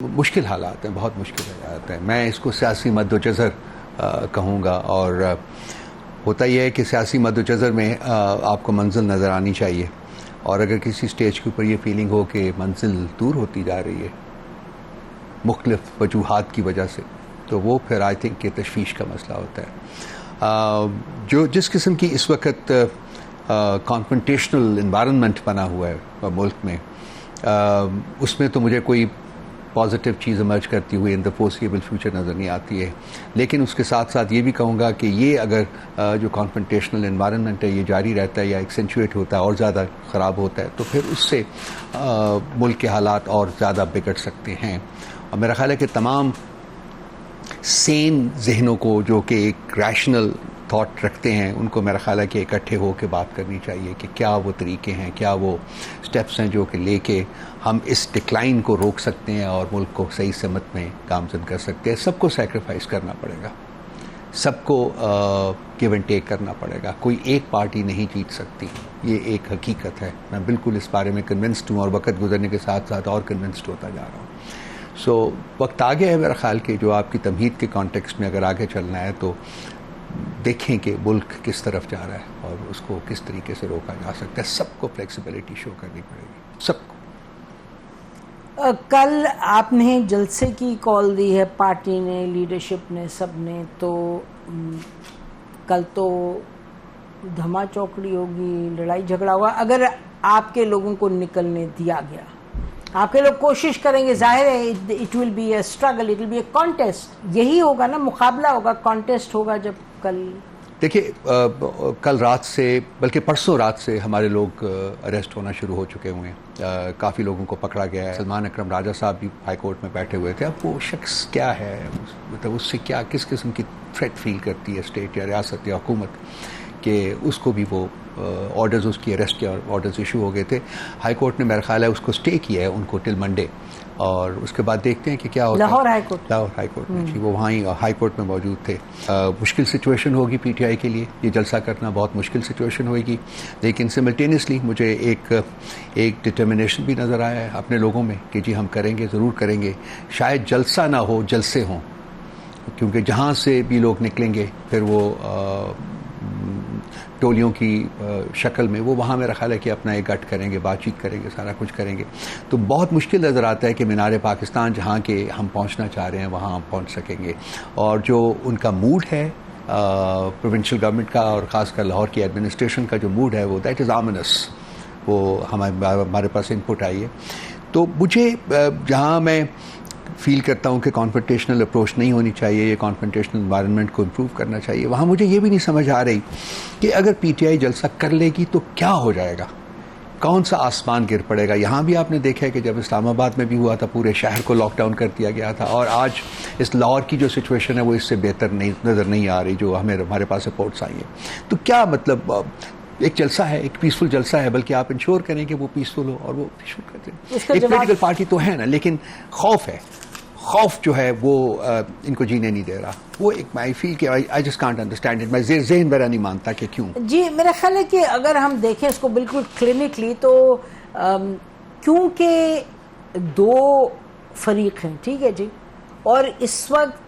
मुश्किल हालात हैं, बहुत मुश्किल हालात हैं। मैं इसको सियासी मद्दोजर कहूँगा। और होता यह है कि सियासी मद्दोजर में आपको मंजिल नज़र आनी चाहिए, और अगर किसी स्टेज के ऊपर ये फीलिंग हो कि मंजिल दूर होती जा रही है मुख्तलिफ वजूहात की वजह से, तो वो फिर आई थिंक कि तशवीश का मसला होता है। जो जिस किस्म की इस वक्त कॉन्फ्रंटेशनल इन्वायरमेंट बना हुआ है मुल्क में, उसमें तो मुझे कोई पॉजिटिव चीज़ इमर्ज करती हुई इन द फोर्सिएबल फ्यूचर नज़र नहीं आती है। लेकिन उसके साथ साथ ये भी कहूँगा कि ये अगर जो कॉन्फ्रंटेशनल इन्वायरमेंट है ये जारी रहता है या एक्सेंचुएट होता है और ज़्यादा ख़राब होता है, तो फिर उससे मुल्क के हालात और ज़्यादा बिगड़ सकते हैं। और मेरा ख्याल है कि तमाम सेन जहनों को जो कि एक रैशनल थॉट रखते हैं, उनको मेरा ख्याल है कि इकट्ठे हो के बात करनी चाहिए कि क्या वो तरीके हैं, क्या वो स्टेप्स हैं जो कि लेके हम इस डिक्लाइन को रोक सकते हैं और मुल्क को सही समत में गामजन कर सकते हैं। सबको सैक्रिफाइस करना पड़ेगा, सबको गिव एंड टेक करना पड़ेगा। कोई एक पार्टी नहीं जीत सकती, ये एक हकीकत है। मैं बिल्कुल इस बारे में कन्विंस्ड हूँ और वक्त गुजरने के साथ साथ और कन्विंस्ड होता जा रहा हूँ। सो वक्त आ गया है मेरा ख्याल कि जो आपकी तमहीद के कॉन्टेक्स्ट में अगर आगे चलना है तो देखें कि मुल्क किस तरफ जा रहा है और उसको किस तरीके से रोका जा सकता है। सबको फ्लेक्सिबिलिटी शो करनी पड़ेगी, सबको। कल आपने जलसे की कॉल दी है, पार्टी ने, लीडरशिप ने, सब ने, तो कल तो धमा चौकड़ी होगी, लड़ाई झगड़ा होगा। अगर आपके लोगों को निकलने दिया गया, आपके लोग कोशिश करेंगे, जाहिर है it will be a struggle, it will be a contest. यही होगा ना, मुकाबला होगा, कॉन्टेस्ट होगा। जब कल देखिए, कल रात से बल्कि परसों रात से हमारे लोग अरेस्ट होना शुरू हो चुके हुए हैं। काफ़ी लोगों को पकड़ा गया है। सलमान अकरम राजा साहब भी हाई कोर्ट में बैठे हुए थे। अब वो शख्स क्या है, मतलब उससे क्या किस किस्म की थ्रेट फील करती है स्टेट या रियासत या हुकूमत, कि उसको भी वो ऑर्डर्स, उसकी अरेस्ट के ऑर्डर्स इशू हो गए थे। हाई कोर्ट ने मेरा ख्याल है उसको स्टे किया है उनको टिल मंडे, और उसके बाद देखते हैं कि क्या होता है। Lahore high court, Lahore high court में जी, वो वहाँ ही हाई कोर्ट में मौजूद थे। मुश्किल सिचुएशन होगी पीटीआई के लिए, ये जलसा करना बहुत मुश्किल सिचुएशन होगी। लेकिन सिमल्टेनियसली मुझे एक डिटर्मिनेशन भी नज़र आया है अपने लोगों में कि जी हम करेंगे, ज़रूर करेंगे। शायद जलसा ना हो, जलसे हों, क्योंकि जहाँ से भी लोग निकलेंगे फिर वो टोलियों की शक्ल में वो वहाँ मेरा ख्याल है कि अपना एक गठ करेंगे, बातचीत करेंगे, सारा कुछ करेंगे। तो बहुत मुश्किल नज़र आता है कि मीनार पाकिस्तान जहाँ के हम पहुँचना चाह रहे हैं वहाँ हम पहुँच सकेंगे। और जो उनका मूड है प्रोविंशियल गवर्नमेंट का और ख़ासकर लाहौर की एडमिनिस्ट्रेशन का जो मूड है वो दैट इज़ ऑमिनस, वो हमारे पास इनपुट आई है। तो मुझे जहाँ मैं फील करता हूँ कि कॉन्फ्रंटेशनल अप्रोच नहीं होनी चाहिए, ये कॉन्फ्रंटेशनल एनवायरनमेंट को इम्प्रूव करना चाहिए, वहाँ मुझे ये भी नहीं समझ आ रही कि अगर पीटीआई जलसा कर लेगी तो क्या हो जाएगा, कौन सा आसमान गिर पड़ेगा। यहाँ भी आपने देखा है कि जब इस्लामाबाद में भी हुआ था पूरे शहर को लॉकडाउन कर दिया गया था, और आज इस लाहौर की जो सिचुएशन है वो इससे बेहतर नज़र नहीं आ रही जो हमारे पास रिपोर्ट्स आई हैं। तो क्या मतलब, एक जलसा है, एक पीसफुल जलसा है, बल्कि आप इंश्योर करें कि वो पीसफुल हो और वो पीसफुल करते हैं। एक पॉलिटिकल पार्टी तो है ना, लेकिन खौफ है, खौफ जो है वो इनको जीने नहीं दे रहा। वो एक आई फील कि I just can't understand it, मैं ज़हन मेरा नहीं मानता कि क्यों। जी, मेरा ख्याल है कि अगर हम देखें इसको बिल्कुल क्लिनिकली, तो क्योंकि दो फरीक हैं, ठीक है जी, और इस वक्त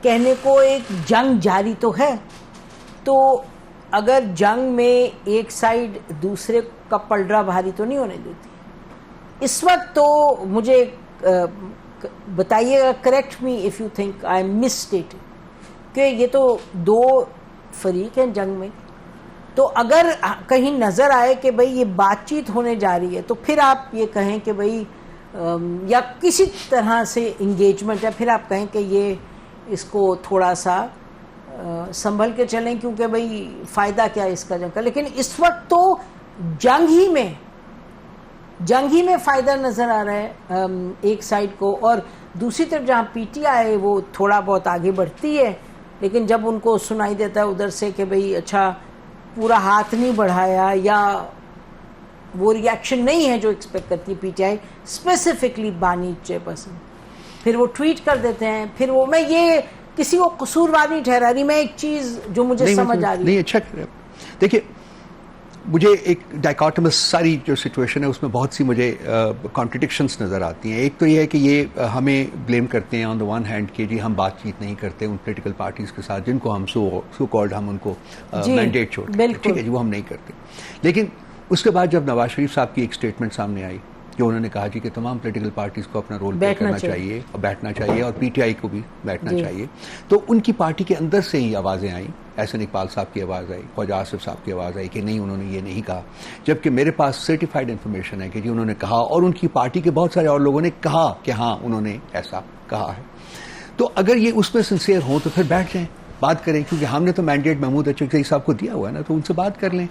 कहने को एक जंग जारी तो है, तो अगर जंग में एक साइड दूसरे का पलड़ा भारी तो नहीं होने देती इस वक्त। तो मुझे बताइएगा, correct me if you think I am misstating, कि ये तो दो फरीक हैं जंग में। तो अगर कहीं नजर आए कि भाई ये बातचीत होने जा रही है, तो फिर आप ये कहें कि भाई या किसी तरह से इंगेजमेंट, या फिर आप कहें कि ये इसको थोड़ा सा संभल के चलें, क्योंकि भाई फायदा क्या है इसका जंग का। लेकिन इस वक्त तो जंग ही में फायदा नजर आ रहा है एक साइड को, और दूसरी तरफ जहां पीटीआई वो थोड़ा बहुत आगे बढ़ती है, लेकिन जब उनको सुनाई देता है उधर से कि भाई अच्छा पूरा हाथ नहीं बढ़ाया, या वो रिएक्शन नहीं है जो एक्सपेक्ट करती है पीटीआई, स्पेसिफिकली बानी चेयरपर्सन, फिर वो ट्वीट कर देते हैं। फिर वो, मैं ये किसी को कसूरवार नहीं ठहरा रही, मैं एक चीज जो मुझे समझ आ रही है। नहीं, अच्छा, देखिए मुझे एक डाइकोटमस सारी जो सिचुएशन है उसमें बहुत सी मुझे कॉन्ट्रडिक्शंस नज़र आती हैं। एक तो ये है कि ये हमें ब्लेम करते हैं ऑन द वन हैंड कि जी हम बातचीत नहीं करते उन पॉलिटिकल पार्टीज़ के साथ जिनको हम सो कॉल्ड हम उनको मैंडेट छोड़ते हैं, ठीक है जी, वो हम नहीं करते। लेकिन उसके बाद जब नवाज शरीफ साहब की एक स्टेटमेंट सामने आई जो उन्होंने कहा जी कि तमाम पॉलिटिकल पार्टीज़ को अपना रोल प्ले करना चाहिए और बैठना चाहिए और पीटीआई को भी बैठना चाहिए, तो उनकी पार्टी के अंदर से ही आवाज़ें आई। एहसन इकबाल साहब की आवाज़ आई, ख्वाजा आसिफ साहब की आवाज़ आई कि नहीं उन्होंने ये नहीं कहा, जबकि मेरे पास सर्टिफाइड इन्फॉर्मेशन है कि जी उन्होंने कहा और उनकी पार्टी के बहुत सारे और लोगों ने कहा कि हाँ उन्होंने ऐसा कहा है। तो अगर ये उसमें सिंसियर हों तो फिर बैठ जाएं, बात करें, क्योंकि हमने तो मैंडेट महमूद अचकज़ई साहब को दिया हुआ है ना, तो उनसे बात कर लें।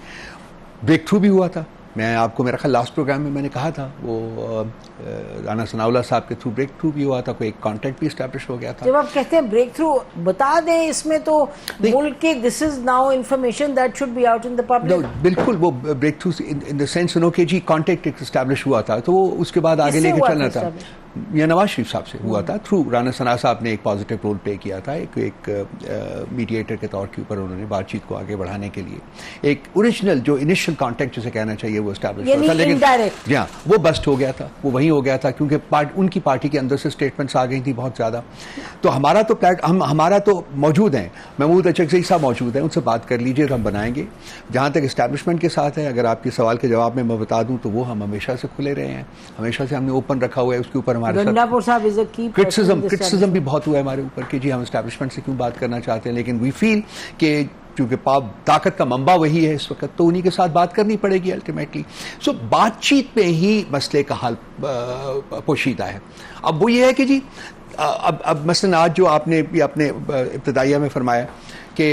ब्रेक थ्रू भी हुआ था, मैं आपको मेरा ख्याल लास्ट प्रोग्राम में मैंने कहा था, वो राना सनाउल्लाह साहब के थ्रू ब्रेक थ्रू भी हुआ था, कोई एक कॉन्टैक्ट भी एस्टैब्लिश हो गया था। जब आप कहते हैं ब्रेक थ्रू बता दें, इसमें तो मुल्क की this is now information that should be out in the public. बिल्कुल, वो break through in the sense no K G contact establish हुआ था, तो वो उसके बाद आगे लेके चलना था। या नवाज शरीफ साहब से हुआ था थ्रू राना सना साहब ने एक पॉजिटिव रोल प्ले किया था, एक मीडिएटर के तौर के ऊपर उन्होंने बातचीत को आगे बढ़ाने के लिए एक ओरिजिनल जो इनिशियल कॉन्टैक्ट जिसे कहना चाहिए वो एस्टैब्लिश हुआ था, लेकिन जी हाँ वो बस्ट हो गया था, वो वहीं हो गया था क्योंकि उनकी पार्टी के अंदर से स्टेटमेंट्स आ गई थी बहुत ज़्यादा। तो हमारा तो हमारा तो मौजूद है, महमूद अचकज़ई साहब मौजूद हैं, उनसे बात कर लीजिए, हम बनाएंगे। जहाँ तक इस्टेब्लिशमेंट के साथ है, अगर आपके सवाल के जवाब में मैं बता दूँ तो वो हम हमेशा से खुले रहे हैं, हमेशा से हमने ओपन रखा हुआ है, उसके ऊपर क्रिटिसिज्म भी बहुत हुआ है हमारे ऊपर कि जी हम एस्टैब्लिशमेंट से क्यों बात करना चाहते हैं, लेकिन वी फील कि क्योंकि ताकत का मंबा वही है इस वक्त, तो उन्हीं के साथ बात करनी पड़ेगी अल्टीमेटली। सो बातचीत में ही मसले का हल पोशीदा है। अब वो ये है कि जी अब मसलन आज जो आपने अपने इब्तिदाइया में फरमाया कि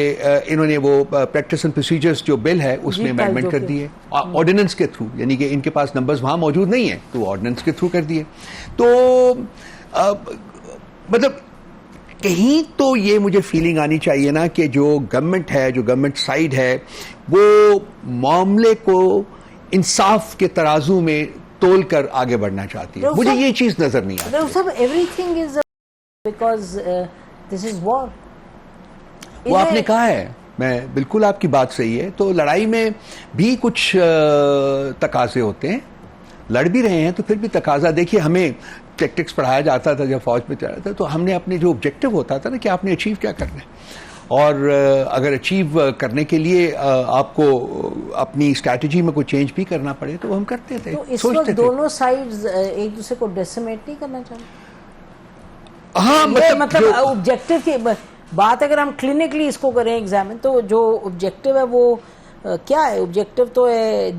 इन्होंने वो प्रैक्टिस एंड प्रोसीजर्स जो बिल है उसमें अमेंडमेंट कर दिए ऑर्डिनेंस के थ्रू, यानी कि इनके पास नंबर्स वहाँ मौजूद नहीं है तो ऑर्डिनेंस के थ्रू कर दिए। तो मतलब कहीं तो ये मुझे फीलिंग आनी चाहिए ना कि जो गवर्नमेंट है, जो गवर्नमेंट साइड है, वो मामले को इंसाफ के तराजू में तोल कर आगे बढ़ना चाहती है। मुझे ये चीज नजर नहीं आती। Everything is because this is war. वो आपने कहा है, मैं बिल्कुल आपकी बात सही है। तो लड़ाई में भी कुछ तकाजे होते हैं, लड़ भी रहे हैं तो फिर भी तकाजा। देखिए हमें टैक्टिक्स पढ़ाया जाता था जब फौज में चला था, तो हमने अपने जो ऑब्जेक्टिव होता था ना कि आपने अचीव क्या करना है, और अगर अचीव करने के लिए आपको अपनी स्ट्रैटेजी में कोई चेंज भी करना पड़े तो हम करते थे। तो इस वक्त दोनों साइड्स एक दूसरे को डेसिमेट नहीं करना चाहिए। हाँ, मतलब ऑब्जेक्टिव की बात अगर हम क्लिनिकली इसको करें एग्जामिन, तो जो ऑब्जेक्टिव है वो क्या है? ऑब्जेक्टिव तो है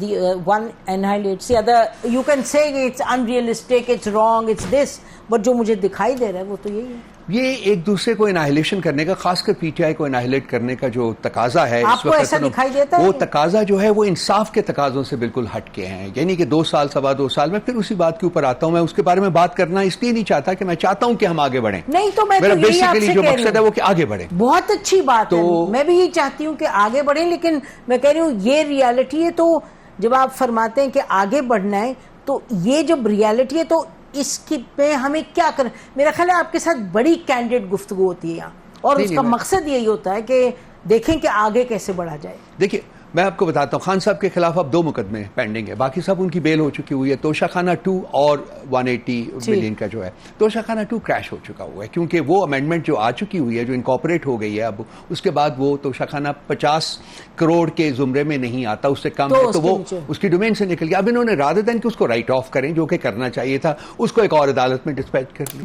one annihilates the other. You can say it's unrealistic, it's wrong, it's this, but जो मुझे दिखाई दे रहा है वो तो यही है। ये एक दूसरे को इनाहिलेशन करने का, खासकर पीटीआई को इनाहिलेट करने का जो तकाजा है आपको इस वक्त ऐसा दिखाई देता है? वो तकाजा जो है वो इंसाफ के तकाजों से बिल्कुल हट के हैं। यानी कि 2 साल सवा 2 साल में फिर उसी बात के ऊपर आता हूं। मैं उसके बारे में बात करना इसलिए नहीं चाहता कि मैं चाहता हूं कि हम आगे बढ़ें। नहीं तो मैं मेरा बेसिकली जो मकसद है वो कि आगे बढ़े। बहुत अच्छी बात है, मैं भी यही चाहती हूँ कि आगे बढ़े, लेकिन मैं कह रही हूँ ये रियलिटी है। तो जब आप फरमाते हैं कि आगे बढ़ना है, तो ये जब रियलिटी है तो इसकी पे हमें क्या करना? मेरा ख्याल है आपके साथ बड़ी कैंडिडेट गुफ्तगू होती है यहाँ, और उसका मकसद यही होता है कि देखें कि आगे कैसे बढ़ा जाए। देखिए मैं आपको बताता हूँ, खान साहब के खिलाफ अब 2 मुकदमे पेंडिंग है, बाकी सब उनकी बेल हो चुकी हुई है। तोशाखाना 2 और 180 बिलियन का जो है, तोशाखाना 2 क्रैश हो चुका हुआ है क्योंकि वो अमेंडमेंट जो आ चुकी हुई है, जो इनकॉर्पोरेट हो गई है अब, उसके बाद वो तोशाखाना 50 करोड़ के जुमरे में नहीं आता, उससे कम है, तो वो उसकी डोमेन से निकल गया। अब इन्होंने रादर देन कि उसको राइट ऑफ करें, जो कि करना चाहिए था, उसको एक और अदालत में डिस्पैच कर लिया।